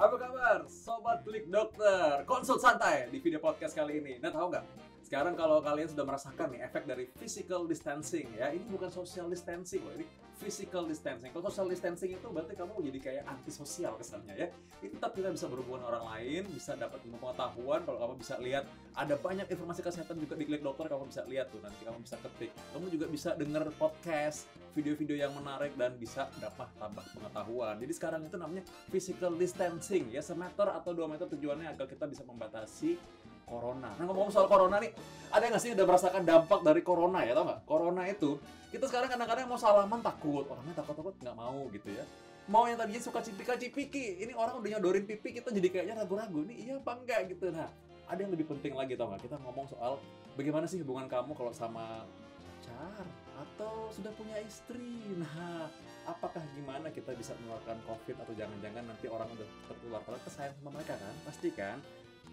Apa kabar, Sobat Klik Dokter? Konsult santai di video podcast kali ini. Nah, tahu nggak? Sekarang kalau kalian sudah merasakan nih efek dari physical distancing ya, ini bukan social distancing loh, ini physical distancing. Kalau social distancing itu berarti kamu jadi kayak antisosial kesannya ya. Ini tetap kita bisa berhubungan orang lain, bisa dapat pengetahuan. Kalau kamu bisa lihat, ada banyak informasi kesehatan juga di Klik Dokter, kamu bisa lihat tuh, nanti kamu bisa ketik. Kamu juga bisa denger podcast, video-video yang menarik dan bisa dapat tambah pengetahuan. Jadi sekarang itu namanya physical distancing ya, semeter atau 2 meter tujuannya agar kita bisa membatasi corona. Nah, ngomong soal corona nih, ada nggak sih udah merasakan dampak dari corona ya, tau nggak? Corona itu, kita sekarang kadang-kadang mau salaman takut, orangnya takut-takut nggak mau gitu ya. Mau yang tadinya suka cipika-cipiki, ini orang udah nyodorin pipi, kita jadi kayaknya ragu-ragu, nih iya apa enggak gitu. Nah, ada yang lebih penting lagi tau nggak? Kita ngomong soal bagaimana sih hubungan kamu kalau sama pacar atau sudah punya istri. Nah, apakah gimana kita bisa menularkan COVID atau jangan-jangan nanti orang udah tertular? Kalau kita sayang sama mereka kan, pasti kan?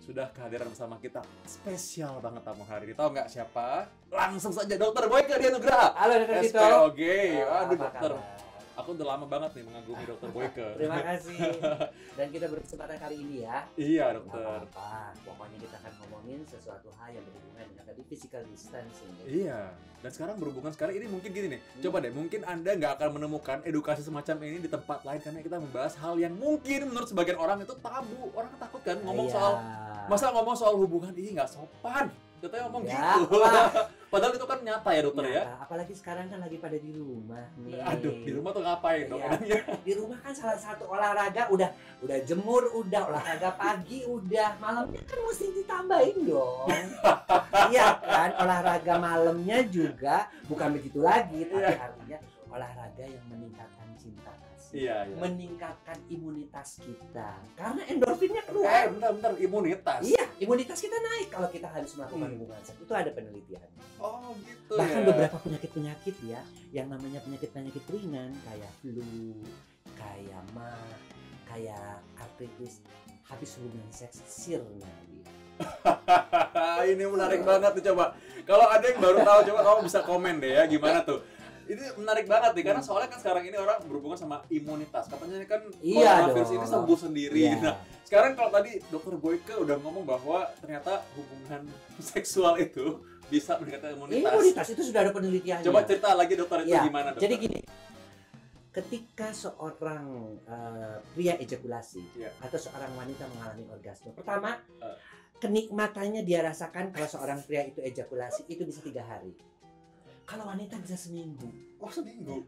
Sudah kehadiran bersama kita spesial banget tamu hari ini. Tahu nggak siapa? Langsung saja Dokter Boyke Dianugraha. Halo Dokter Tito. SPOG. Aduh Apa dokter, kabar? aku udah lama banget nih mengagumi Dokter Boyke. Terima kasih. Dan kita berkesempatan kali ini ya. Iya Nggak dokter. apa-apa. Pokoknya kita akan ngomongin sesuatu hal yang berhubungan dengan tadi physical distancing. Ya. Iya. Dan sekarang berhubungan sekali ini mungkin gini nih. Coba deh, mungkin Anda nggak akan menemukan edukasi semacam ini di tempat lain karena kita membahas hal yang mungkin menurut sebagian orang itu tabu. Orang takut kan ngomong Iya. soal, masa ngomong soal hubungan, ih nggak sopan. Katanya ngomong Ya, gitu. wah. Padahal itu kan nyata ya dokter ya. Nah, apalagi sekarang kan lagi pada di rumah nih. Aduh, di rumah tuh ngapain dok? Iya. Emangnya? Di rumah kan salah satu olahraga udah jemur, udah olahraga pagi, udah malamnya kan mesti ditambahin dong. Iya kan, olahraga malamnya juga bukan begitu lagi, tapi Iya. artinya olahraga yang meningkatkan cinta kasih, Iya, iya. meningkatkan imunitas kita, karena endorfinnya keluar. Bentar, imunitas. Iya, imunitas kita naik kalau kita harus melakukan Hmm. hubungan seks. Itu ada penelitiannya. Oh gitu Bahkan ya. beberapa penyakit-penyakit ya, yang namanya penyakit-penyakit ringan kayak flu, kayak mah, kayak artritis, habis hubungan seks sirna. Ini menarik banget tuh, coba. Kalau ada yang baru tahu, coba kamu bisa komen deh ya, gimana tuh. Ini menarik banget nih, karena soalnya kan sekarang ini orang berhubungan sama imunitas. Katanya kan Iya coronavirus dong. ini sembuh sendiri. Iya. Nah, sekarang kalau tadi Dokter Boyke udah ngomong bahwa ternyata hubungan seksual itu bisa meningkatkan imunitas. Imunitas itu sudah ada penelitiannya. Coba cerita lagi dokter itu Ya, gimana dokter? jadi gini, ketika seorang pria ejakulasi Iya. atau seorang wanita mengalami orgasme, pertama Eh. kenikmatannya dia rasakan kalau seorang pria itu ejakulasi itu bisa 3 hari. Kalau wanita bisa seminggu. Oh seminggu.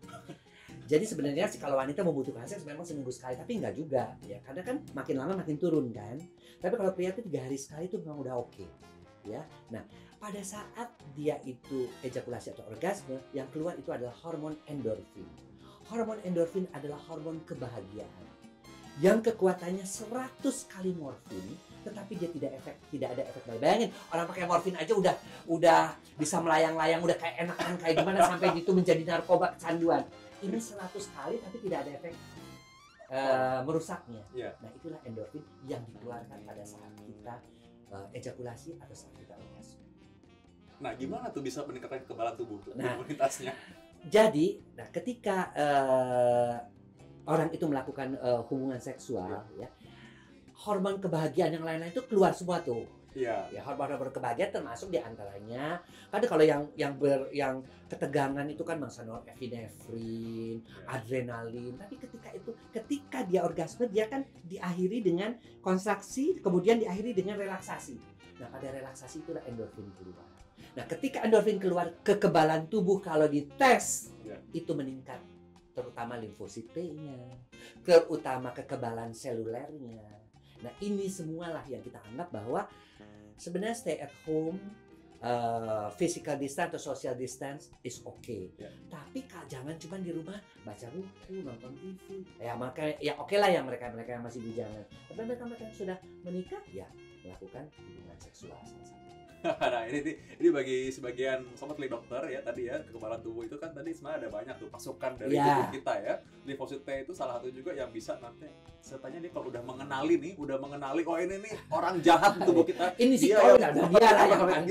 Jadi sebenarnya sih kalau wanita membutuhkan seks memang seminggu sekali, tapi enggak juga ya, karena kan makin lama makin turun kan. Tapi kalau pria itu 3 hari sekali itu memang udah oke. Ya. Nah, pada saat dia itu ejakulasi atau orgasme, yang keluar itu adalah hormon endorfin. Hormon endorfin adalah hormon kebahagiaan yang kekuatannya 100 kali morfin, tetapi dia tidak ada efek baik. Bayangin orang pakai morfin aja udah bisa melayang-layang, udah kayak enakan kayak gimana sampai itu menjadi narkoba kecanduan. Ini 100 kali tapi tidak ada efek merusaknya. Iya. Nah, itulah endorfin yang dikeluarkan pada saat kita ejakulasi atau saat kita orgasme. Nah, gimana tuh bisa meningkatkan kekebalan tubuh Nah. imunitasnya? Jadi, nah ketika orang itu melakukan hubungan seksual, ya, hormon kebahagiaan yang lain-lain itu keluar semua tuh. Iya. Ya, hormon-hormon kebahagiaan termasuk diantaranya, kan kalau yang ketegangan itu kan masa epinefrin, adrenalin. Tapi ketika dia orgasme, dia kan diakhiri dengan kontraksi, kemudian diakhiri dengan relaksasi. Nah, pada relaksasi itulah endorfin keluar. Nah, ketika endorfin keluar, kekebalan tubuh kalau dites itu meningkat, terutama limfosit T-nya, terutama kekebalan selulernya. Nah, ini semualah yang kita anggap bahwa sebenarnya stay at home, physical distance atau social distance is okay. Ya. Tapi jangan cuma di rumah baca buku, nonton TV. Ya makanya ya oke lah yang mereka yang masih bujangan. Tapi mereka yang sudah menikah ya melakukan hubungan seksual salah satu. Nah ini bagi sebagian sobat klik dokter ya tadi ya, kekebalan tubuh itu kan tadi sebenarnya ada banyak tuh pasukan dari tubuh kita ya. Limfosit T itu salah satu juga yang bisa nanti sertanya nih kalau udah mengenali oh ini nih orang jahat tubuh kita. Ini sih kalau dia lah yang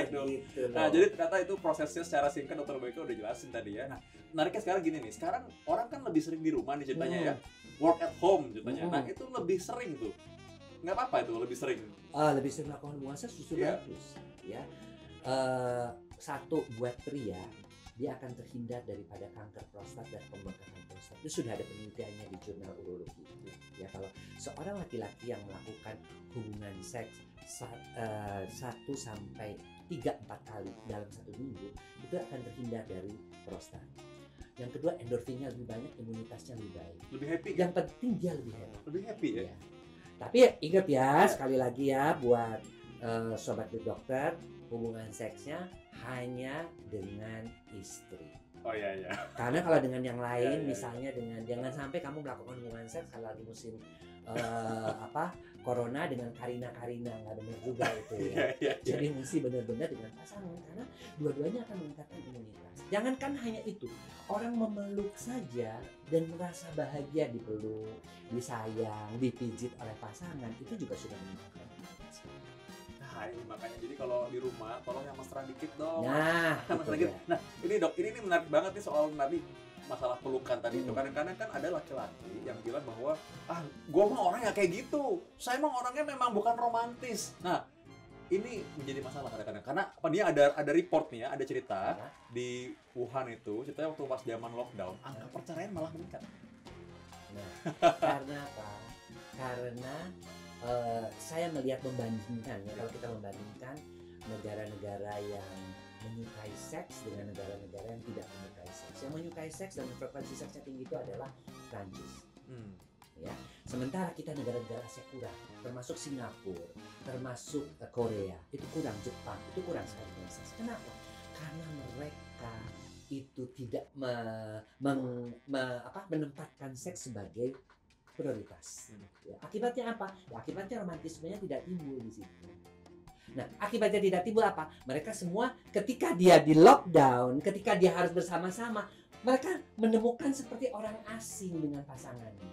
itu. Gitu Nah jadi ternyata itu prosesnya secara singkat dokter Boyko udah jelasin tadi ya. Nah menariknya sekarang gini nih, sekarang orang kan lebih sering di rumah nih ceritanya ya, work at home ceritanya. Nah itu lebih sering tuh. Nggak apa-apa itu lebih sering. Lebih sering melakukan hubungan seks justru bagus ya. Satu, buat pria dia akan terhindar daripada kanker prostat dan pembengkakan prostat. Itu sudah ada penelitiannya di jurnal urologi ya. Kalau seorang laki-laki yang melakukan hubungan seks 1 sampai 3-4 kali dalam 1 minggu itu akan terhindar dari prostat. Yang kedua, endorfinnya lebih banyak, imunitasnya lebih baik, lebih happy. Yang penting dia lebih happy ya. Tapi ingat ya, sekali lagi ya buat sobat klik dokter, hubungan seksnya hanya dengan istri. Oh iya. Karena kalau dengan yang lain, misalnya dengan jangan sampai kamu melakukan hubungan seks kalau lagi musim corona dengan Karina nggak benar juga itu ya. Jadi mesti benar-benar dengan pasangan karena dua-duanya akan meningkatkan imunitas. Jangankan hanya itu, orang memeluk saja dan merasa bahagia dipeluk, disayang, dipijit oleh pasangan itu juga sudah meningkatkan imunitas. Nah ini makanya jadi kalau di rumah tolong yang mesra dikit dong. Nah, mesra dikit. Nah ini dok, ini menarik banget nih soal tadi masalah pelukan tadi itu. Kadang-kadang kan ada laki-laki yang bilang bahwa gue mah orangnya kayak gitu, saya emang orangnya memang bukan romantis. Nah ini menjadi masalah kadang-kadang karena dia ada report nih ya, ada cerita di Wuhan itu ceritanya waktu pas zaman lockdown angka perceraian malah meningkat. Nah, karena apa? Karena saya melihat membandingkan ya, kalau kita membandingkan negara-negara yang menyukai seks dengan negara-negara yang tidak menyukai seks. Yang menyukai seks dan frekuensi seksnya tinggi itu adalah Prancis. Ya. Sementara kita negara-negara Asia kurang, termasuk Singapura, termasuk Korea, itu kurang, Jepang, itu kurang sekali dengan seks. Kenapa? Karena mereka itu tidak menempatkan seks sebagai prioritas. Ya, akibatnya apa? Ya, akibatnya romantismenya tidak timbul di situ. Nah, akibatnya tidak timbul apa? Mereka semua ketika dia di lockdown, ketika dia harus bersama-sama, mereka menemukan seperti orang asing dengan pasangannya.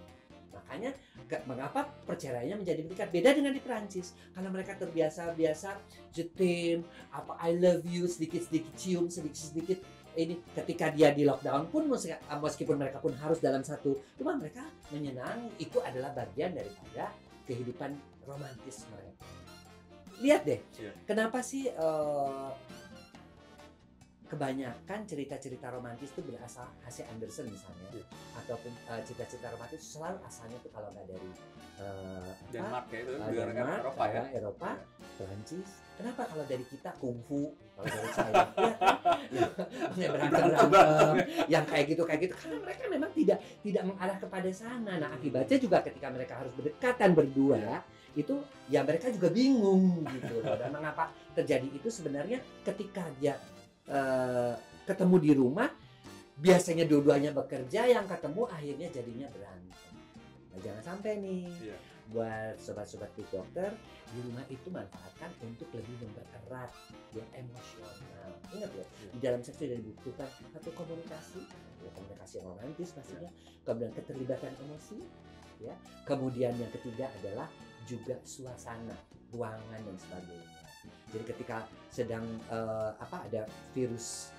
Makanya mengapa perceraiannya menjadi meningkat? Beda dengan di Perancis. Karena mereka terbiasa jetim, I love you, sedikit-sedikit cium, sedikit-sedikit ini. Ketika dia di lockdown pun meskipun mereka pun harus dalam satu rumah, mereka menyenangi. Itu adalah bagian daripada kehidupan romantis mereka. Lihat deh, kenapa sih kebanyakan cerita-cerita romantis itu berasal H.C. Andersen misalnya, ataupun cerita-cerita romantis selalu asalnya itu kalau nggak dari Denmark ya, itu Denmark, Eropa ya, Perancis. Kenapa kalau dari kita kungfu, kalau dari saya ya, berantem yang kayak gitu karena mereka memang tidak mengarah kepada sana. Nah akibatnya juga ketika mereka harus berdekatan berdua itu ya mereka juga bingung gitu loh. Dan mengapa terjadi itu sebenarnya ketika dia ketemu di rumah, biasanya dua-duanya bekerja, yang ketemu akhirnya jadinya berantem. Nah jangan sampai nih buat sobat-sobat klik dokter, di rumah itu manfaatkan untuk lebih mempererat ya emosional. Ingat ya, di dalam seks sudah dibutuhkan satu komunikasi yang romantis pastinya, kemudian keterlibatan emosi, ya. Kemudian yang ketiga adalah juga suasana, ruangan dan sebagainya. Jadi ketika sedang ada virus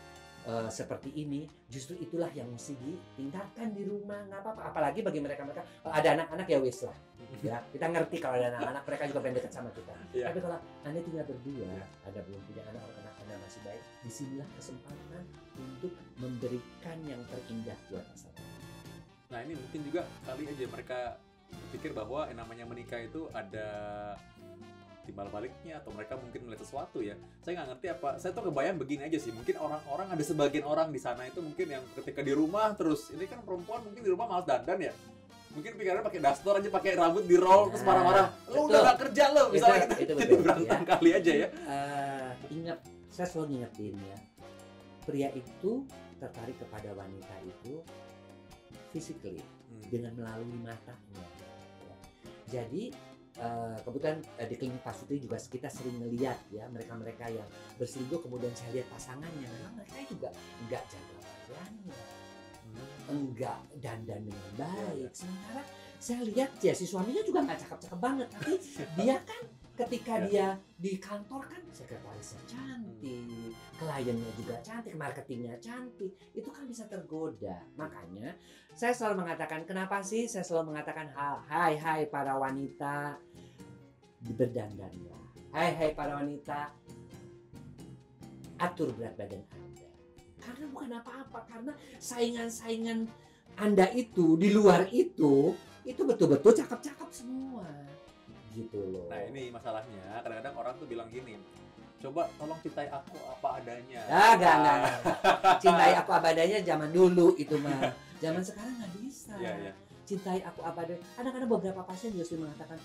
seperti ini, justru itulah yang mesti ditingkatkan di rumah. Nggak apa-apa, apalagi bagi mereka ada anak-anak ya wis lah. Ya, kita ngerti kalau ada anak-anak mereka juga pengen dekat sama kita. Tapi kalau Anda tinggal berdua, Anda belum punya anak Anda masih baik, disinilah kesempatan untuk memberikan yang terindah buat pasangan. Nah ini mungkin juga kali aja mereka berpikir bahwa yang namanya menikah itu ada timbal baliknya, atau mereka mungkin melihat sesuatu ya. Saya nggak ngerti apa. Saya tuh kebayang begini aja sih. Mungkin orang-orang ada sebagian orang di sana itu mungkin yang ketika di rumah terus ini kan perempuan mungkin di rumah malas dandan ya. Mungkin pikirannya pakai daster aja, pakai rambut di roll terus marah-marah. Lu udah nggak kerja lo, misalnya gitu. Jadi berantem kali aja ya. Ingat, saya selalu ngingetin ya. Pria itu tertarik kepada wanita itu physically dengan melalui matanya. Ya. Jadi kebetulan di klinik Pak Sutri juga kita sering melihat ya mereka-mereka yang berselingkuh, kemudian saya lihat pasangannya memang mereka juga enggak jaga badannya, enggak dandan dengan baik. Sementara saya lihat ya si suaminya juga nggak cakep-cakep banget, tapi dia kan ketika dia di kantor kan sekretarisnya cantik, kliennya juga cantik, marketingnya cantik, itu kan bisa tergoda. Makanya saya selalu mengatakan, kenapa sih saya selalu mengatakan hai para wanita berdandanlah, hai para wanita atur berat badan Anda. Karena bukan apa-apa, karena saingan-saingan Anda itu di luar itu betul-betul cakep-cakep semua. Gitu loh. Nah ini masalahnya, kadang-kadang orang tuh bilang gini, coba tolong cintai aku apa adanya. Enggak. Cintai aku apa adanya zaman dulu itu mah. Zaman sekarang nggak bisa. Iya. Cintai aku apa adanya. Kadang-kadang beberapa pasien justru mengatakan,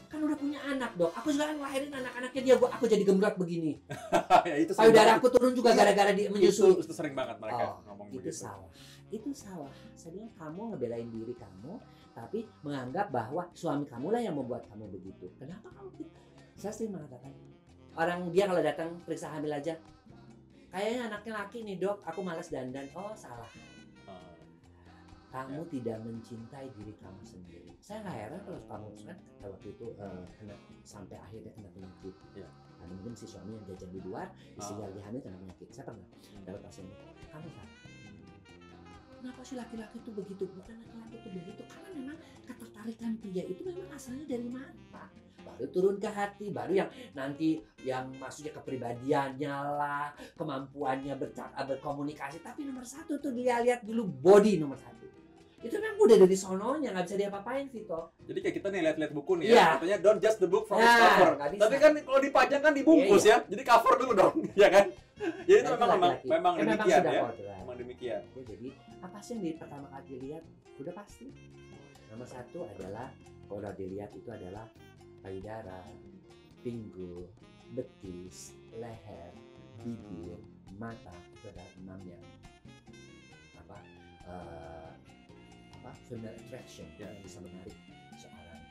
kan udah punya anak dok, aku juga ngelahirin anak-anaknya dia, aku jadi gembrot begini. Ya, itu payudara aku turun juga gara-gara dia menyusui. Itu sering banget mereka ngomong itu begitu. Itu salah. Saya bilang kamu ngebelain diri kamu, tapi menganggap bahwa suami kamu lah yang membuat kamu begitu. Kenapa kamu gitu? Saya sering mengatakan, orang dia kalau datang periksa hamil aja, kayaknya anaknya laki nih dok, aku malas dandan. Oh salah. Kamu tidak mencintai diri kamu sendiri. Saya nggak heran kalau kamu kan waktu itu kena sampai akhirnya kena penyakit. Karena mungkin si suami yang jajan di luar, istrinya lagi hamil kena penyakit. Saya pernah dapat pasien itu. Kamu salah. Kenapa sih laki-laki itu begitu? Bukan laki-laki itu begitu, karena memang ketertarikan pria itu memang asalnya dari mata. Baru turun ke hati, baru yang nanti yang maksudnya kepribadiannya lah, kemampuannya berkomunikasi. Tapi nomor satu tuh dia lihat dulu body nomor satu. Itu memang udah dari sononya, nggak bisa diapa-apain Vito. Jadi kayak kita nih lihat-lihat buku nih ya, katanya don't judge the book from its cover. Tapi kan kalau dipajang kan dibungkus ya, jadi cover dulu dong, ya kan? Jadi itu memang demikian ya. Memang demikian. Jadi apa sih yang pertama kali dilihat? Udah pasti. Nomor satu adalah kalau dilihat itu adalah payudara, pinggul, betis, leher, bibir, mata. Itu adalah 6 yang female attraction yang bisa menarik seorang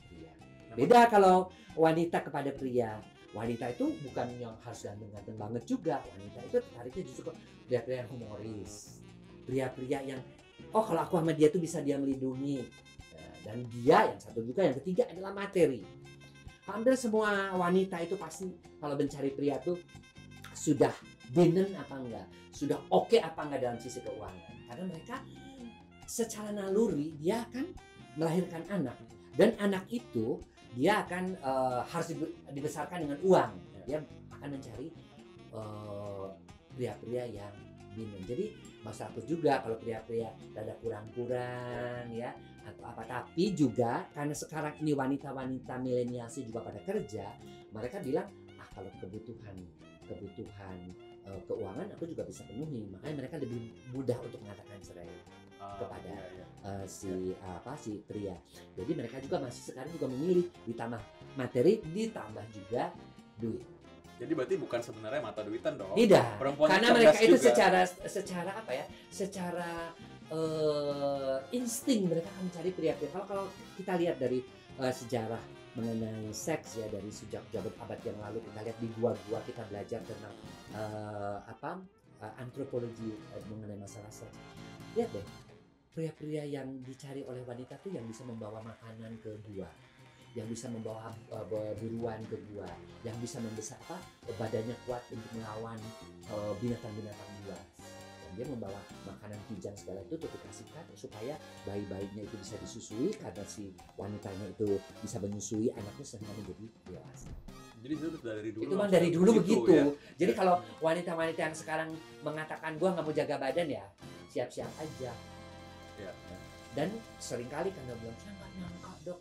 pria. Beda kalau wanita kepada pria. Wanita itu bukan yang harus ganteng-ganteng banget juga. Wanita itu tertariknya justru ke pria-pria yang humoris, pria-pria yang kalau aku sama dia tuh bisa dia melindungi. Dan dia yang satu juga, yang ketiga adalah materi. Hampir semua wanita itu pasti kalau mencari pria tuh sudah dominant apa enggak, sudah oke apa enggak dalam sisi keuangan. Karena mereka secara naluri dia akan melahirkan anak, dan anak itu dia akan harus dibesarkan dengan uang. Dia akan mencari pria-pria yang dominan. Jadi masa aku juga kalau pria-pria rada kurang-kurang ya atau apa, tapi juga karena sekarang ini wanita-wanita milenial sih juga pada kerja, mereka bilang kalau kebutuhan keuangan aku juga bisa penuhi, makanya mereka lebih mudah untuk mengatakan cerai kepada si pria. Jadi mereka juga masih sekarang juga memilih ditambah materi ditambah juga duit. Jadi berarti bukan sebenarnya mata duitan dong. Tidak. Karena mereka itu juga. secara apa ya? Secara insting mereka akan mencari pria-pria. Kalau kita lihat dari sejarah mengenai seks ya, dari sejak abad yang lalu kita lihat di gua-gua kita belajar tentang antropologi mengenai masalah seks. Lihat deh, pria-pria yang dicari oleh wanita tuh yang bisa membawa makanan ke gua, yang bisa membawa buruan ke gua, yang bisa membesar badannya kuat untuk melawan binatang-binatang buas. Dan dia membawa makanan kijang segala itu untuk dikasihkan supaya bayi-bayinya itu bisa disusui, karena si wanitanya itu bisa menyusui anaknya sehingga menjadi dewasa. Jadi itu dari dulu. Itu memang dari dulu begitu. Ya? Jadi kalau wanita-wanita yang sekarang mengatakan gua nggak mau jaga badan ya, siap-siap aja. Ya. Dan seringkali karena bilang saya nggak nyangka dok,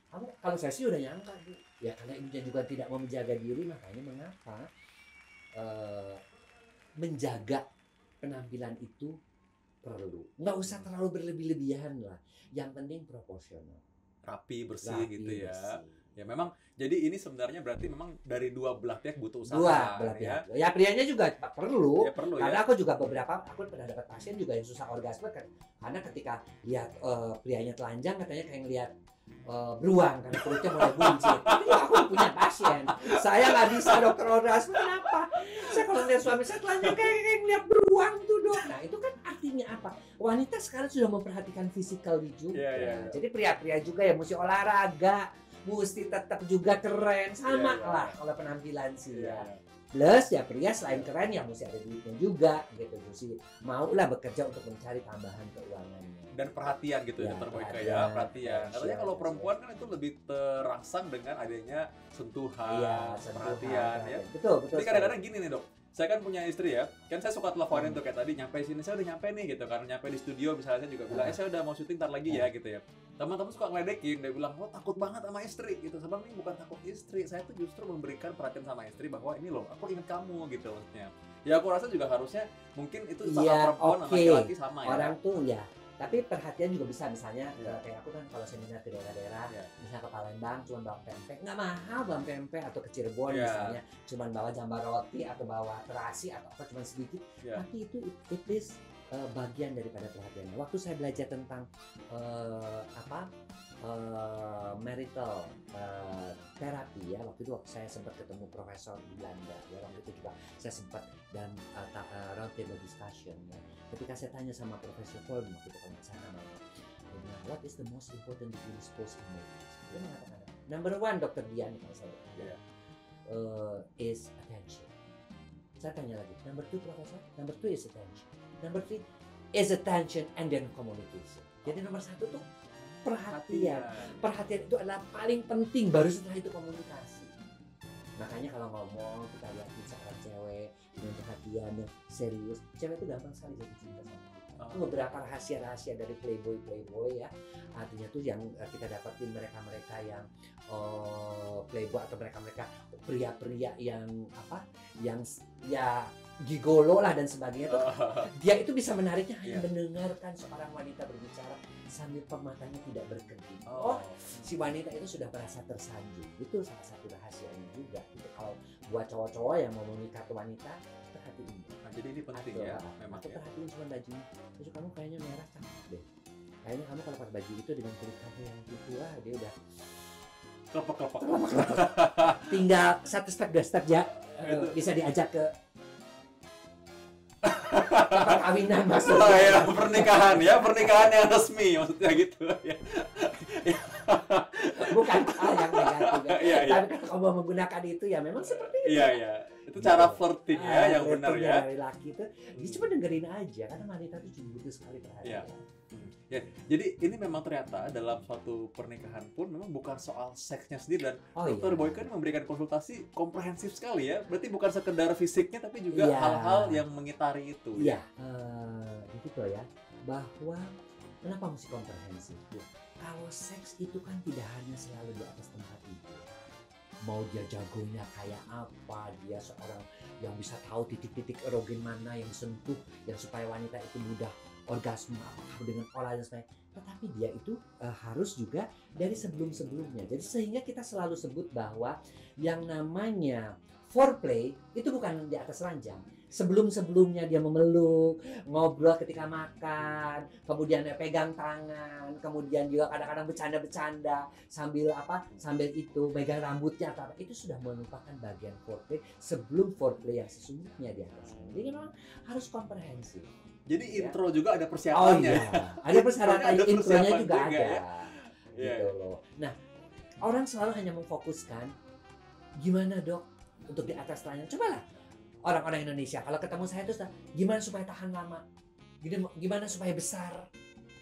kamu kalau saya sih udah nyangka Bu. Ya karena ibunya juga tidak mau menjaga diri, makanya mengapa menjaga penampilan itu perlu. Nggak usah terlalu berlebih-lebihan lah, yang penting proporsional, rapi bersih gitu ya. Bersih. Ya memang, jadi ini sebenarnya berarti memang dari dua belah pihak butuh usaha. Dua belah pihak. Ya prianya juga perlu. Ya, perlu karena ya. aku juga aku pernah dapat pasien juga yang susah orgasme karena ketika lihat prianya telanjang katanya kayak ngelihat beruang karena perutnya mulai buncit. Itu aku punya pasien. Saya nggak bisa dokter orgasme, kenapa? Saya kalau lihat suami saya telanjang kayak ngeliat beruang tuh dok. Nah itu kan artinya apa? Wanita sekarang sudah memperhatikan fisikal juga. Jadi pria-pria juga ya mesti olahraga, mesti tetap juga keren, sama lah kalau penampilan sih ya. Plus ya pria selain keren ya mesti ada duitnya juga gitu, mesti maulah bekerja untuk mencari tambahan keuangannya. Dan perhatian gitu ya, Dr. Boyke ya, perhatian. Katanya kalau perempuan kan itu lebih terangsang dengan adanya sentuhan, perhatian ya. Betul. Jadi kadang-kadang gini nih dok, saya kan punya istri ya, kan saya suka teleponin tuh kayak tadi, nyampe sini, saya udah nyampe nih gitu kan, nyampe di studio misalnya saya juga bilang, saya udah mau syuting ntar lagi ya gitu ya. Teman-teman suka ngeledekin, dia bilang, lo takut banget sama istri gitu. Sebab ini bukan takut istri, saya tuh justru memberikan perhatian sama istri bahwa ini loh, aku ingat kamu gitu maksudnya. Ya aku rasa juga harusnya mungkin itu sama perempuan sama laki-laki sama ya. Orang tuh ya, tapi perhatian juga bisa misalnya kayak aku kan kalau seminar ke daerah-daerah, misalnya ke Palembang cuma bawa pempek, nggak mahal bawa pempek, atau ke Cirebon misalnya cuma bawa jambar roti atau bawa terasi atau apa cuma sedikit, tapi itu it is bagian daripada perhatian. Waktu saya belajar tentang marital terapi ya, waktu itu saya sempat ketemu profesor di Belanda ya, waktu itu juga saya sempat dalam round table discussion ya. Ketika saya tanya sama Profesor Holm waktu itu kalau saya namanya, dia bilang what is the most important that you're supposed to know? Dia mengatakan number one Dr. Dian kalau saya is attention. Saya tanya lagi number two Profesor, number two is attention, number three is attention and then communication. Jadi nomor satu tuh perhatian. Perhatian itu adalah paling penting, baru setelah itu komunikasi. Makanya kalau ngomong kita lihat seorang cewek dengan perhatian yang serius, cewek itu gampang sekali jatuh cinta sama kita. Itu beberapa rahasia-rahasia dari playboy ya. Artinya tuh yang kita dapatin mereka-mereka yang playboy atau mereka-mereka pria-pria yang yang ya gigolo lah dan sebagainya tuh, dia itu bisa menariknya hanya mendengarkan seorang wanita berbicara sambil matanya tidak berkedip. Si wanita itu sudah merasa tersanjung. Itu salah satu rahasianya juga. Gitu. Kalau buat cowok-cowok yang mau menikah ke wanita, perhatiin. Nah, jadi ini penting ya, memang. Atau perhatiin cuma bajunya. Terus kamu kayaknya merah cakep deh. Kayaknya kamu kalau pakai baju itu dengan kulit kamu yang gitu dia udah kelepek. Tinggal 1 step 2 step ya, bisa diajak ke perkawinan maksudnya. Pernikahan yang resmi maksudnya gitu ya. Bukan hal yang negatif ya. Tapi kalau kamu menggunakan itu ya memang seperti itu. Iya. Itu cara flirting ya yang benar ya. Dari laki itu dia cuma dengerin aja karena wanita itu juga butuh sekali perhatian. Ya, jadi ini memang ternyata dalam suatu pernikahan pun memang bukan soal seksnya sendiri, dan Dr. Boyke memberikan konsultasi komprehensif sekali ya. Berarti bukan sekedar fisiknya tapi juga hal-hal yang mengitari itu. Iya. Gitu ya. Bahwa kenapa mesti komprehensif? Kalau seks itu kan tidak hanya selalu di atas tempat itu. Mau dia jagonya kayak apa, dia seorang yang bisa tahu titik-titik erogen mana yang sentuh yang supaya wanita itu mudah orgasme apakah dengan olah dan sebagainya, tetapi dia itu harus juga dari sebelum-sebelumnya. Jadi sehingga kita selalu sebut bahwa yang namanya foreplay itu bukan di atas ranjang. Sebelum-sebelumnya dia memeluk, ngobrol ketika makan, kemudian pegang tangan, kemudian juga kadang-kadang bercanda-bercanda sambil itu pegang rambutnya atau apa, itu sudah merupakan bagian foreplay sebelum foreplay yang sesungguhnya di atas. Jadi memang harus komprehensif. Jadi intro juga ada persiapannya. Ada persyaratan, intronya juga ada. Gitu loh. Nah, orang selalu hanya memfokuskan gimana dok untuk di atas ranjang. Cobalah orang-orang Indonesia kalau ketemu saya terus gimana supaya tahan lama, gimana supaya besar,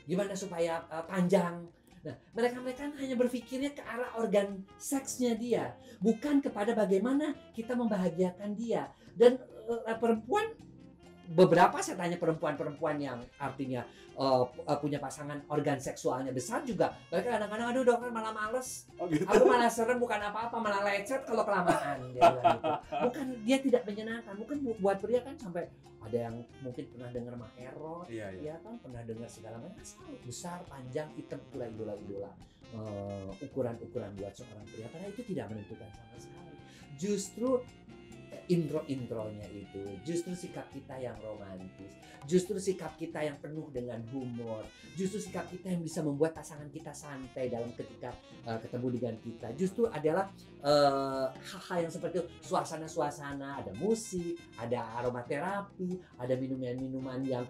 gimana supaya panjang. Nah, mereka hanya berpikirnya ke arah organ seksnya dia, bukan kepada bagaimana kita membahagiakan dia. Dan perempuan, beberapa saya tanya perempuan yang artinya punya pasangan organ seksualnya besar juga, mereka kadang-kadang aduh dokter malah males, aku malah serem, bukan apa-apa malah lecet kalau kelamaan, dia bilang gitu. Bukan dia tidak menyenangkan, mungkin buat pria kan sampai ada yang mungkin pernah dengar maherot, ya kan pernah dengar segala macam, besar, panjang, hitam, idola ukuran buat seorang pria, karena itu tidak menentukan sama sekali. Justru intro-intronya itu, justru sikap kita yang romantis, justru sikap kita yang penuh dengan humor, justru sikap kita yang bisa membuat pasangan kita santai dalam ketika ketemu dengan kita, justru adalah hal-hal yang seperti itu, suasana-suasana, ada musik, ada aromaterapi, ada minuman-minuman yang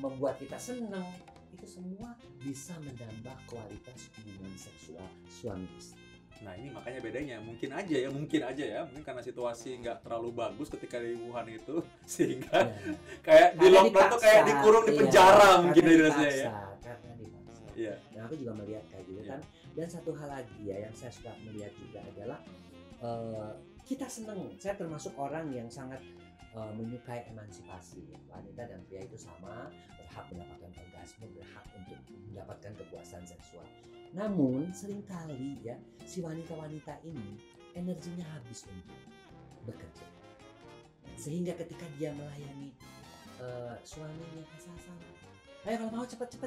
membuat kita senang. Itu semua bisa menambah kualitas hubungan seksual suami istri. Nah ini makanya bedanya, mungkin aja ya, mungkin karena situasi nggak terlalu bagus ketika di Wuhan itu, sehingga kayak di lockdown tuh kayak dikurung di penjara mungkin dari rasanya ya. Karena dipaksa. Iya. Nah aku juga melihat kayak gitu kan. Dan satu hal lagi ya yang saya suka melihat juga adalah kita senang. Saya termasuk orang yang sangat menyukai emansipasi. Wanita dan pria itu sama, berhak mendapatkan orgasme, berhak untuk mendapatkan kepuasan seksual. Namun seringkali ya si wanita-wanita ini energinya habis untuk bekerja, sehingga ketika dia melayani suaminya asal-asalan, ayo kalau mau cepet,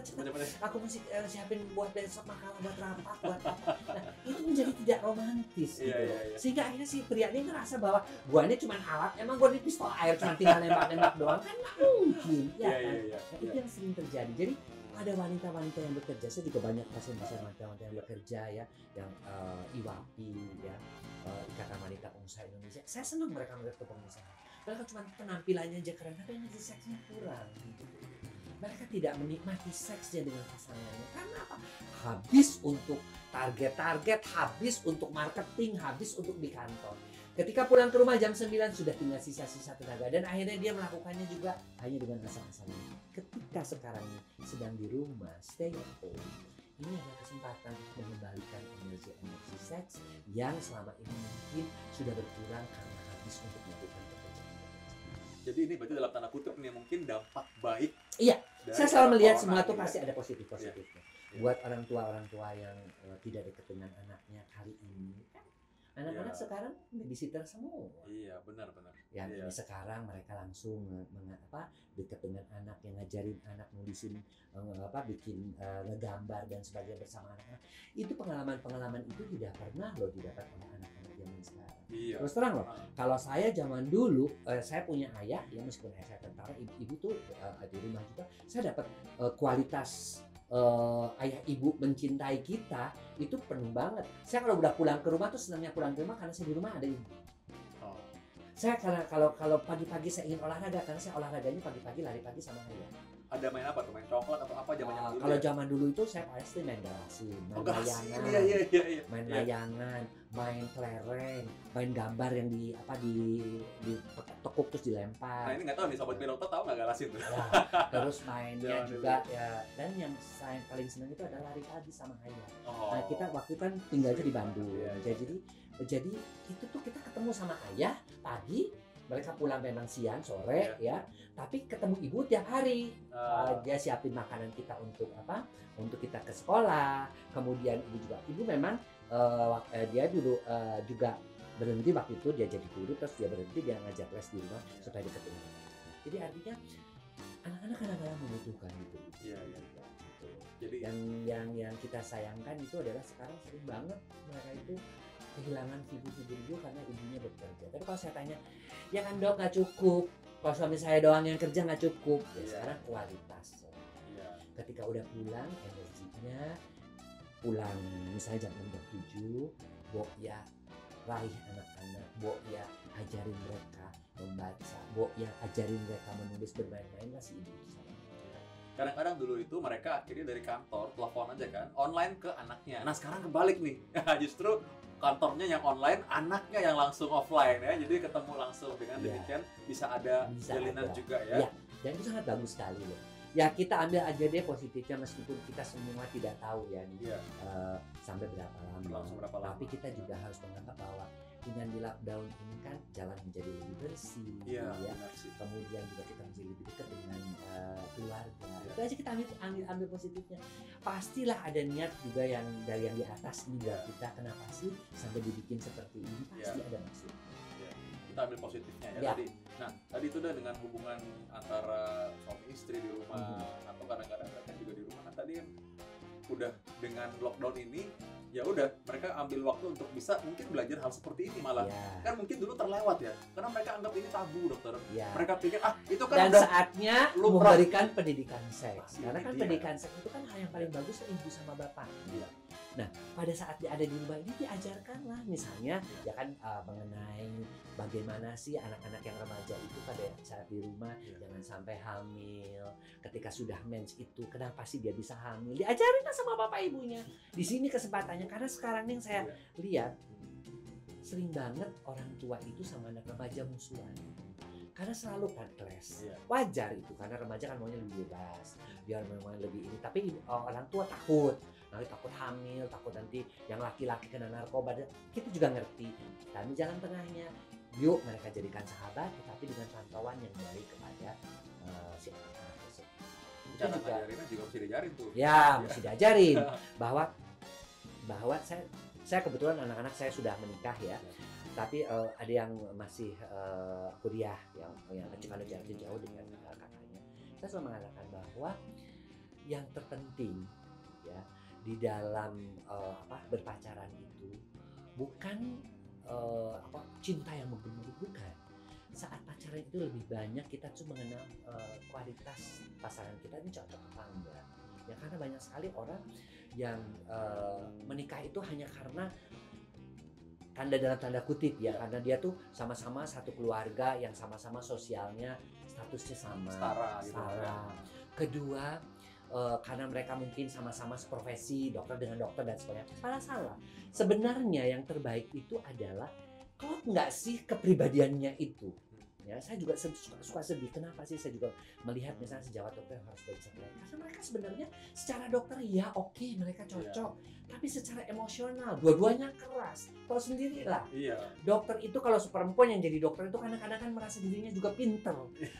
aku masih siapin buat besok makanan, buat rapat, buat apa. Nah itu menjadi tidak romantis gitu loh. Sehingga akhirnya si pria ini ngerasa bahwa gua ini cuma alat, emang gua ini pistol air cuma tinggal nembak-nembak doang, kan nggak mungkin ya kan. Nah, itu yang sering terjadi. Jadi ada wanita-wanita yang bekerja, saya juga banyak pasien-pasien wanita-wanita yang bekerja ya, yang IWAPI ya, Ikatan Wanita Pengusaha Indonesia. Saya senang mereka pengusaha. Mereka cuma penampilannya aja keren, tapi energi seksnya kurang gitu. Mereka tidak menikmati seksnya dengan pasangannya. Karena apa? Habis untuk target-target, habis untuk marketing, habis untuk di kantor. Ketika pulang ke rumah jam 9 sudah tinggal sisa-sisa tenaga, dan akhirnya dia melakukannya juga hanya dengan asal-asalan. Ketika sekarang sedang di rumah, stay at home, ini adalah kesempatan untuk mengembalikan energi seks yang selama ini mungkin sudah berkurang karena habis untuk melakukan pekerjaan. Jadi ini berarti dalam tanda kutip nih mungkin dampak baik. Iya, saya selalu melihat semua itu pasti ada positifnya. Buat orang tua yang tidak dekat dengan anaknya hari ini, anak-anak sekarang babysitter semua. Iya, benar. Yang ini sekarang mereka langsung dekat dengan anak, yang ngajarin anak nulisin bikin ngegambar dan sebagainya bersama anak-anak. Itu pengalaman itu tidak pernah loh didapat oleh anak-anak zaman sekarang. Iya. Terus terang loh, kalau saya zaman dulu saya punya ayah, ya meskipun ayah saya tentara, ibu tuh di rumah juga saya dapat kualitas ayah ibu mencintai kita itu penuh banget. Saya kalau udah pulang ke rumah tuh senangnya pulang ke rumah karena saya di rumah ada ibu. Saya karena kalau pagi-pagi saya ingin olahraga, karena saya olahraganya pagi-pagi lari pagi sama ayah. Ada main apa tuh? Main coklat atau apa zaman dulu? Kalau zaman dulu itu saya pasti main garasi, main layangan, main layangan, main kelereng, main gambar yang di tekuk terus dilempar. Nah ini nggak tahu nih sobat pilot tahu nggak garasi itu? Ya, terus mainnya juga ya, dan yang saya paling senang itu adalah lari pagi sama ayah. Nah kita waktu kan tinggalnya di Bandung, jadi itu tuh kita ketemu sama ayah pagi, mereka pulang memang siang sore ya, tapi ketemu ibu tiap hari. Dia siapin makanan kita untuk untuk kita ke sekolah. Kemudian ibu memang dia dulu juga berhenti waktu itu, dia jadi guru, terus dia berhenti, dia ngajar les di rumah supaya dekat dengan anak. Jadi artinya anak-anak kadang-kadang membutuhkan itu. Iya. Jadi yang kita sayangkan itu adalah sekarang sering banget mereka itu kehilangan figur-figur ibu karena ibunya bekerja. Tapi kalau saya tanya, ya kan dok nggak cukup. Kalau suami saya doang yang kerja nggak cukup. Ya sekarang kualitas. Ketika udah pulang, energinya pulang misalnya jam 6, 7, ya raih anak-anak, ya ajarin mereka membaca, ya ajarin mereka menulis, bermain-main lah si ibu. Kadang-kadang dulu itu mereka akhirnya dari kantor telepon aja kan, online ke anaknya. Nah sekarang kebalik nih, justru kantornya yang online, anaknya yang langsung offline ya. Jadi ketemu langsung, dengan demikian bisa ada jalinan juga ya. Dan itu sangat bagus sekali loh. Ya kita ambil aja deh positifnya, meskipun kita semua tidak tahu ya nih sampai berapa lama. Tapi kita juga harus menganggap bahwa dengan di lockdown ini kan jalan menjadi lebih bersih, ya. Kemudian juga kita menjadi lebih dekat dengan keluarga. Itu aja kita ambil positifnya. Pastilah ada niat juga yang dari yang di atas nih buat kita, kenapa sih sampai dibikin seperti ini, pasti ada maksud. Kita ambil positifnya ya. Tadi itu udah dengan hubungan antara suami istri di rumah atau kadang-kadang mereka juga di rumah kan tadi udah dengan lockdown ini ya udah mereka ambil waktu untuk bisa mungkin belajar hal seperti ini malah. Kan mungkin dulu terlewat ya karena mereka anggap ini tabu, dokter. Mereka pikir itu kan dan udah saatnya lumrah. memberikan pendidikan seks. Karena kan Dia. pendidikan seks itu kan hal yang paling bagus ibu sama bapak. Nah, pada saat dia ada di rumah ini diajarkanlah misalnya ya kan mengenai bagaimana sih anak-anak yang remaja itu pada saat di rumah jangan sampai hamil. Ketika sudah mens itu kenapa sih dia bisa hamil? Diajarin sama bapak ibunya. Di sini kesempatannya karena sekarang yang saya lihat sering banget orang tua itu sama anak remaja musuhan. Karena selalu kan clash. Wajar itu karena remaja kan maunya lebih bebas, dia memang lebih ini. Tapi orang tua takut, nanti takut hamil, takut nanti yang laki-laki kena narkoba. Kita juga ngerti. Kami jalan tengahnya. Yuk mereka jadikan sahabat, tetapi dengan pantauan yang baik kepada si anak tersebut. Cara ngajarinnya juga mesti diajarin tuh. Ya, mesti diajarin bahwa saya kebetulan anak-anak saya sudah menikah ya. Tapi ada yang masih kuliah yang kecil jauh dengan kakaknya. Saya selalu mengatakan bahwa yang terpenting ya di dalam berpacaran itu bukan cinta yang membunuh, bukan. Saat pacaran itu lebih banyak kita tuh mengenal kualitas pasangan kita ini cocok apa enggak. Ya karena banyak sekali orang yang menikah itu hanya karena dalam tanda kutip ya karena dia tuh sama-sama satu keluarga yang sama-sama sosialnya statusnya sama setara. Kedua karena mereka mungkin sama-sama seprofesi dokter dengan dokter dan sebagainya. Salah. Sebenarnya yang terbaik itu adalah kalau nggak sih kepribadiannya itu. Ya, saya juga suka sedih. Kenapa sih saya juga melihat misalnya sejawat dokter yang harus bercerai? Karena mereka sebenarnya secara dokter ya oke, mereka cocok. Tapi secara emosional dua-duanya keras. Tahu sendirilah. Dokter itu kalau perempuan yang jadi dokter itu kadang-kadang kan merasa dirinya juga pinter.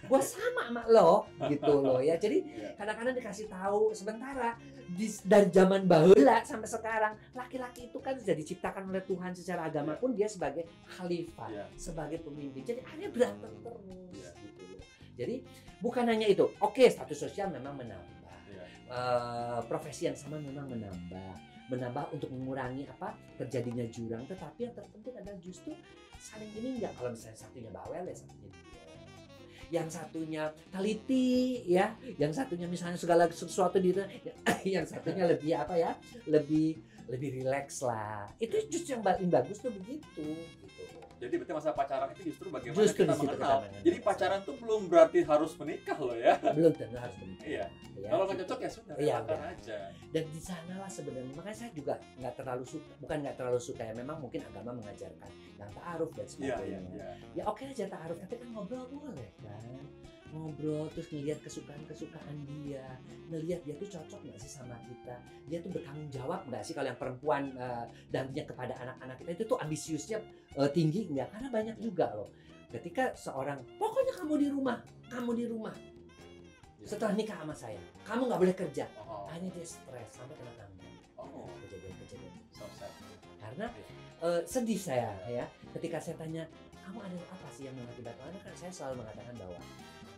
Gua sama sama lo gitu loh ya. Jadi kadang-kadang dikasih tahu sementara dari zaman baheula sampai sekarang laki-laki itu kan sudah diciptakan oleh Tuhan secara agama pun dia sebagai khalifah, sebagai pemimpin. Jadi akhirnya berantem terus gitu loh. Jadi bukan hanya itu. Oke, status sosial memang menambah. Profesi yang sama memang menambah untuk mengurangi terjadinya jurang, tetapi yang terpenting adalah justru saling ini enggak. Kalau misalnya satunya bawel ya satunya dia, yang satunya teliti ya, yang satunya misalnya segala sesuatu yang satunya lebih lebih rileks lah. Itu justru yang paling bagus tuh begitu gitu. Jadi berarti masa pacaran itu justru bagaimana kita mengenal. Jadi pacaran tuh belum berarti harus menikah loh ya. Belum tentu harus menikah. Ya. Kalau nggak cocok ya sudah, relakan aja. Dan di sanalah sebenarnya makanya saya juga nggak terlalu suka ya. Memang mungkin agama mengajarkan yang ta'aruf dan sebagainya. Ya oke aja ta'aruf, tapi kan ngobrol boleh kan. Ngobrol terus ngelihat kesukaan dia, ngelihat dia tuh cocok nggak sih sama kita, dia tuh bertanggung jawab nggak sih kalau yang perempuan nantinya kepada anak-anak kita itu tuh ambisiusnya tinggi nggak, karena banyak juga loh ketika seorang pokoknya kamu di rumah setelah nikah sama saya kamu nggak boleh kerja, hanya dia stres sampai kena kanker. Kejadian karena sedih saya ya ketika saya tanya kamu ada apa sih yang mengakibatkan, karena kan saya selalu mengatakan bahwa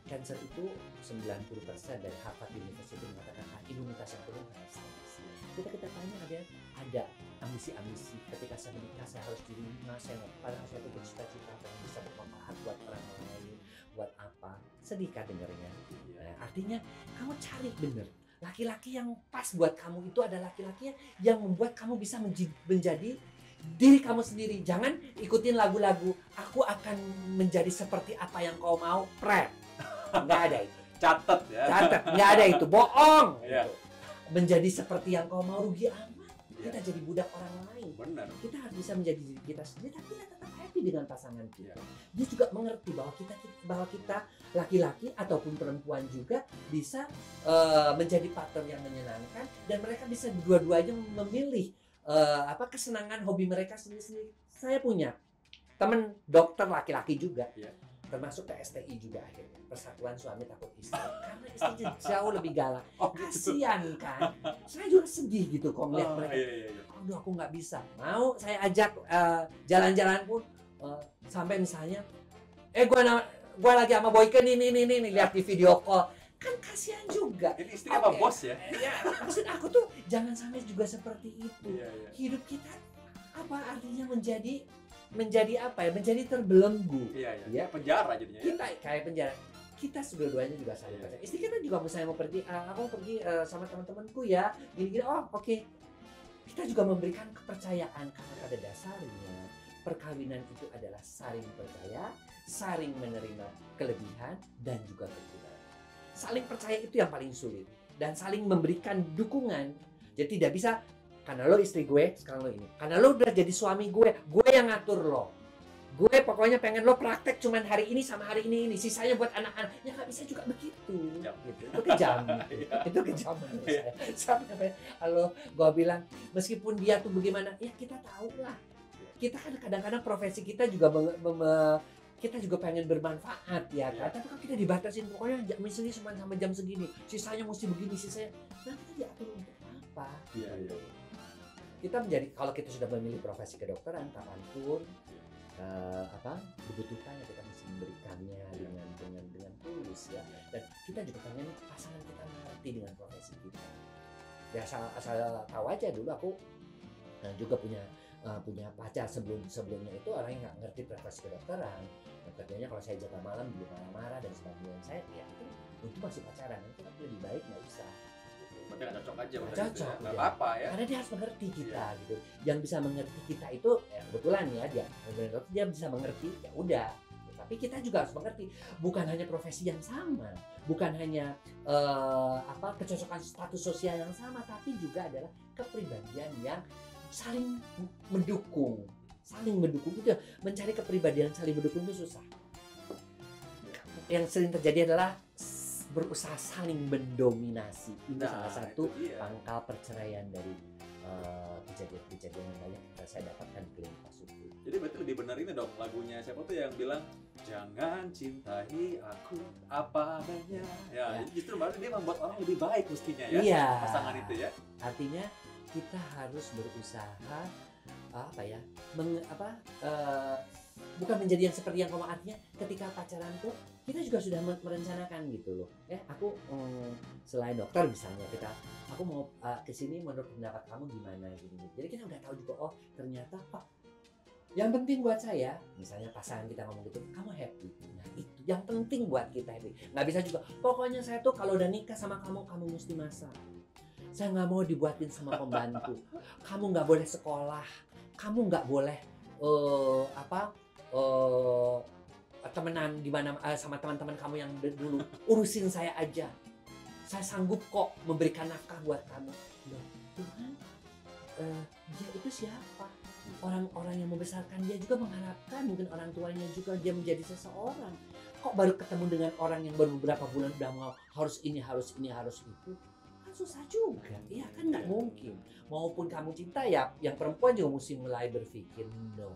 cancer itu 90% dari Harvard University mengatakan imunitas yang turun karena stres. Kita tanya ada ambisi-ambisi ketika saya menikah saya harus di rumah, padahal saya tuh bercita-cita pengen bisa bermanfaat buat orang lain, buat apa? Sedih kan dengarnya. Nah, artinya kamu cari bener laki-laki yang pas buat kamu itu ada laki-laki yang membuat kamu bisa menjadi diri kamu sendiri. Jangan ikutin lagu-lagu aku akan menjadi seperti apa yang kau mau, nggak ada itu. Catat, nggak ada itu, bohong. Menjadi seperti yang kau mau, rugi amat. Kita jadi budak orang lain. Benar. Kita harus bisa menjadi diri kita sendiri, tapi kita tetap happy dengan pasangan kita. Dia juga mengerti bahwa kita laki-laki ataupun perempuan juga bisa menjadi partner yang menyenangkan, dan mereka bisa dua-duanya memilih kesenangan hobi mereka sendiri-sendiri. Saya punya teman dokter laki-laki juga. Termasuk ke STI juga akhirnya, Persatuan Suami Takut Istri, karena istrinya jauh lebih galak. Kasian kan, saya juga sedih gitu kok melihat mereka. Aduh aku nggak bisa, mau saya ajak jalan-jalan pun sampai misalnya gua lagi sama Boyke nih lihat di video call, kan kasihan juga. juga. Ini istri apa Oke. bos ya? Ya, maksud aku tuh jangan sampai juga seperti itu. Iya, iya. Hidup kita apa artinya menjadi apa ya? Menjadi terbelenggu. Iya, iya. Ya. Penjara jadinya ya. Kita kayak penjara. Kita kedua-duanya juga saling Iya. percaya. Istri kita juga misalnya mau pergi, aku mau pergi sama teman-temanku ya, gini-gini. Oh, oke. Kita juga memberikan kepercayaan karena pada dasarnya perkawinan itu adalah saling percaya, saling menerima kelebihan dan juga kekurangan. Saling percaya itu yang paling sulit dan saling memberikan dukungan. Jadi tidak bisa karena lo istri gue, sekarang lo ini. Karena lo udah jadi suami gue yang ngatur lo. Gue pokoknya pengen lo praktek cuman hari ini sama hari ini, sisanya buat anak-anak. Ya nggak bisa juga begitu. Kejam. Gitu. Itu kejam. Iya. Itu kejam menurut saya. Sampai kalau gue bilang meskipun dia tuh bagaimana, ya kita tahu lah. Kita kan kadang-kadang profesi kita juga kita juga pengen bermanfaat ya kan. Iya. Tapi kalau kita dibatasin pokoknya misalnya cuma sampai jam segini, sisanya mesti begini, sisanya. Nah kita diatur untuk apa? Iya, iya. Kita menjadi kalau kita sudah memilih profesi kedokteran kapanpun dibutuhkan ya kita mesti memberikannya dengan tulus ya. Dan kita juga pengen pasangan kita mengerti dengan profesi kita. Ya asal tahu aja dulu aku juga punya pacar sebelumnya itu orang yang nggak ngerti profesi kedokteran. Kerjanya kalau saya jaga malam dia marah-marah dan sebagainya. Saya ya itu masih pacaran. Itu kan lebih baik nggak usah. Berarti nggak cocok aja. Nggak berarti cocok, ya. Nggak ya. apa-apa ya. Karena dia harus mengerti kita gitu. Yang bisa mengerti kita itu kebetulan ya dia bisa mengerti ya udah. Tapi kita juga harus mengerti bukan hanya profesi yang sama, bukan hanya kecocokan status sosial yang sama, tapi juga adalah kepribadian yang saling mendukung. Saling mendukung itu mencari kepribadian saling mendukung itu susah. Yang sering terjadi adalah berusaha saling mendominasi. Itu salah satu itu dia. pangkal perceraian dari kejadian yang banyak saya dapatkan di klinik Pasuki. Jadi berarti lebih benar ini dong lagunya siapa tuh yang bilang jangan cintai aku apa adanya. Ya, Ya. jadi justru baru dia membuat orang lebih baik mestinya ya. Iya. Pasangan itu ya. Artinya kita harus berusaha bukan menjadi yang seperti yang kamu artinya ketika pacaran tuh kita juga sudah merencanakan gitu loh. Aku selain dokter misalnya aku mau kesini menurut pendapat kamu gimana gini. Jadi kita udah tahu juga ternyata yang penting buat saya misalnya pasangan kita ngomong gitu kamu happy. Nah itu yang penting buat kita happy. Nggak bisa juga pokoknya saya tuh kalau udah nikah sama kamu mesti masak. Saya nggak mau dibuatin sama pembantu. Kamu nggak boleh sekolah. Kamu nggak boleh temenan di mana sama teman-teman kamu yang dulu. Urusin saya aja. Saya sanggup kok memberikan nafkah buat kamu. Loh, Tuhan, dia itu siapa? Orang-orang yang membesarkan dia juga mengharapkan mungkin orang tuanya juga dia menjadi seseorang. Kok baru ketemu dengan orang yang baru beberapa bulan udah mau harus ini, harus itu? Susah juga, iya kan nggak mungkin. Maupun kamu cinta ya, yang perempuan juga mesti mulai berpikir no.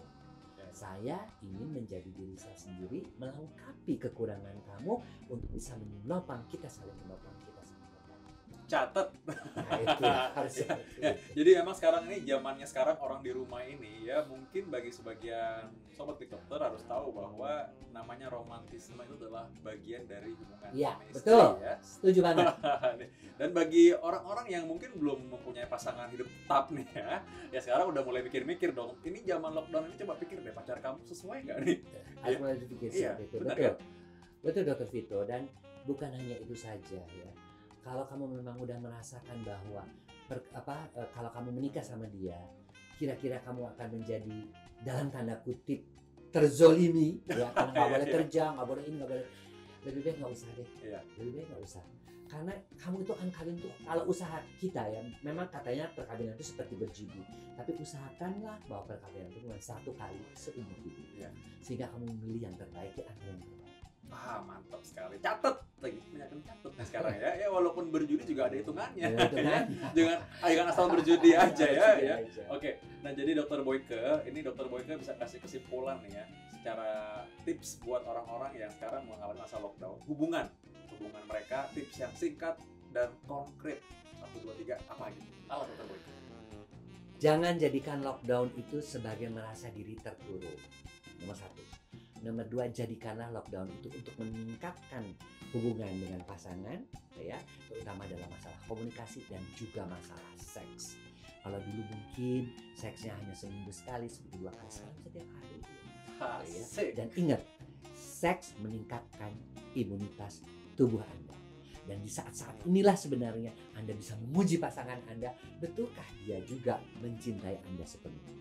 Saya ingin menjadi diri saya sendiri, melengkapi kekurangan kamu untuk bisa menopang kita saling menopang kita saling menopang. Catat. Nah itu harus seperti itu. Jadi memang sekarang ini zamannya sekarang orang di rumah ini ya mungkin bagi sebagian sobat dokter harus tahu bahwa namanya romantisme itu adalah bagian dari hubungan Iya, suami istri, betul. ya. Setuju banget. Dan bagi orang-orang yang mungkin belum mempunyai pasangan hidup tetap nih ya sekarang udah mulai mikir-mikir dong. Ini zaman lockdown ini coba pikir deh pacar kamu sesuai nggak nih? Harus mulai berpikir Iya, seperti itu. benar Betul. kan? Betul Dr. Vito, dan bukan hanya itu saja ya. Kalau kamu memang udah merasakan bahwa kalau kamu menikah sama dia, kira-kira kamu akan menjadi dalam tanda kutip terzolimi ya, karena nggak boleh kerja, nggak boleh ini, nggak boleh, lebih baik nggak usah deh. Iya. Lebih baik nggak usah. Karena kamu itu akan kawin tuh kalau usaha kita ya, memang katanya perkawinan itu seperti berjudi, tapi usahakanlah bahwa perkawinan itu cuma satu kali seumur hidup. Iya. Sehingga kamu memilih yang terbaik di antara yang terbaik. Mantap sekali. Catat lagi, banyak catat nih sekarang ya. Ya walaupun berjudi juga ada hitungannya. Ya, hitungannya. Jangan asal berjudi aja ya. Berjudi Ya. aja. Oke, nah jadi Dokter Boyke, ini Dokter Boyke bisa kasih kesimpulan nih ya, secara tips buat orang-orang yang sekarang mengalami masa lockdown, hubungan mereka, tips yang singkat dan konkret. 1, 2, 3, apa gitu? Halo Dokter Boyke. Jangan jadikan lockdown itu sebagai merasa diri terpuruk. Nomor 1. Nomor 2, jadikanlah lockdown itu untuk meningkatkan hubungan dengan pasangan, ya, terutama dalam masalah komunikasi dan juga masalah seks. Kalau dulu mungkin seksnya hanya seminggu sekali, seminggu 2 kali, sekarang setiap hari. Ya. Asik. Dan ingat, seks meningkatkan imunitas tubuh Anda. Dan di saat-saat inilah sebenarnya Anda bisa menguji pasangan Anda, betulkah dia juga mencintai Anda sepenuhnya.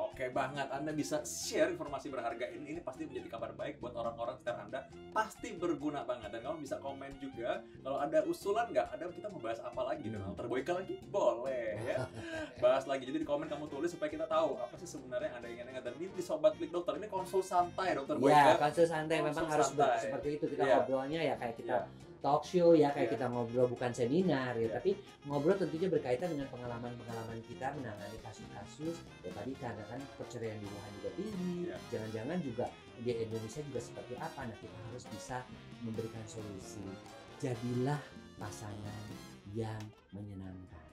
Oke banget. Anda bisa share informasi berharga ini. Ini pasti menjadi kabar baik buat orang-orang sekitar Anda. Pasti berguna banget. Dan kamu bisa komen juga kalau ada usulan nggak, ada kita mau bahas apa lagi, Dr. Boyka lagi? Boleh ya. Bahas lagi. Jadi di komen kamu tulis supaya kita tahu apa sih sebenarnya yang Anda inginkan. Dan ini di Sobat Klik Dokter, ini konsul santai Dr. Boyka. Ya, konsul santai memang harus seperti itu. Kita ngobrolnya ya kayak kita talk show ya, kayak kita ngobrol bukan seminar ya, tapi ngobrol tentunya berkaitan dengan pengalaman-pengalaman kita menangani kasus-kasus ya, tadi karena kan perceraian di Wuhan juga tinggi, jangan-jangan juga di Indonesia juga seperti apa. Nah, kita harus bisa memberikan solusi. Jadilah pasangan yang menyenangkan,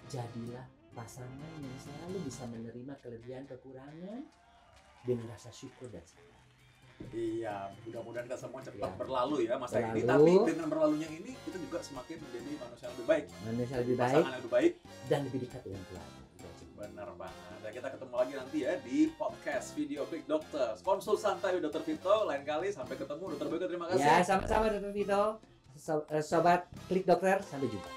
jadilah pasangan yang selalu bisa menerima kelebihan kekurangan dengan rasa syukur dan sabar. Iya, mudah-mudahan kita semua cepat berlalu ya masa ini. Berlalu. Tapi dengan berlalunya ini, kita juga semakin menjadi manusia yang lebih baik. Manusia lebih baik Pasangan yang lebih baik. dan lebih dekat dengan Tuhan. Benar banget. Dan kita ketemu lagi nanti ya di podcast Video Klik Dokter. Konsul santai Dr. Vito. Lain kali sampai ketemu Dr. Boyka. Terima kasih. Ya, sama-sama Dr. Vito. Sobat Klik Dokter, sampai jumpa.